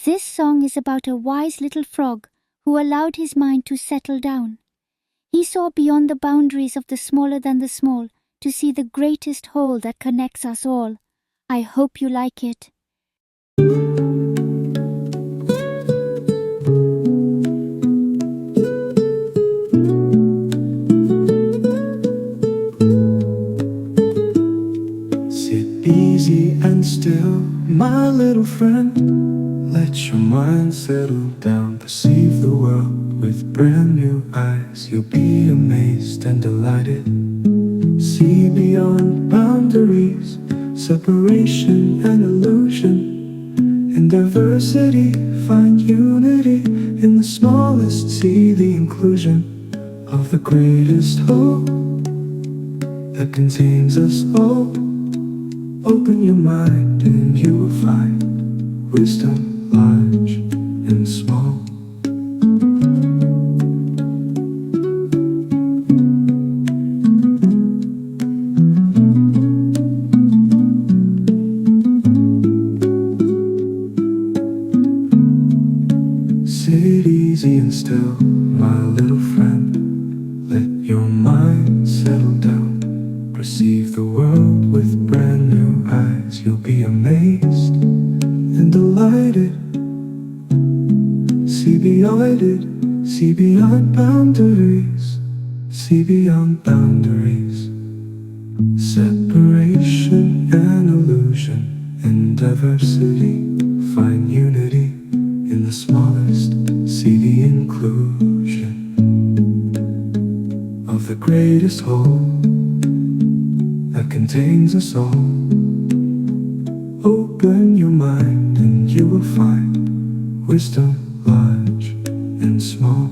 This song is about a wise little frog who allowed his mind to settle down. He saw beyond the boundaries of the smaller than the small to see the greatest whole that connects us all. I hope you like it. Sit easy and still, my little friend. Let your mind settle down, perceive the world with brand new eyes. You'll be amazed and delighted. See beyond boundaries, separation and illusion. In diversity, find unity. In the smallest, see the inclusion of the greatest hope that contains us all. Open your mind and you will find wisdom large and small. Sit easy and still, my little friend. Let your mind settle down. Perceive the world with brand new eyes. You'll be amazed and delighted. See beyond it, see beyond boundaries. See beyond boundaries. Separation and illusion. In diversity, find unity. In the smallest, see the inclusion of the greatest whole that contains us all. Open your mind and you will find wisdom large and small.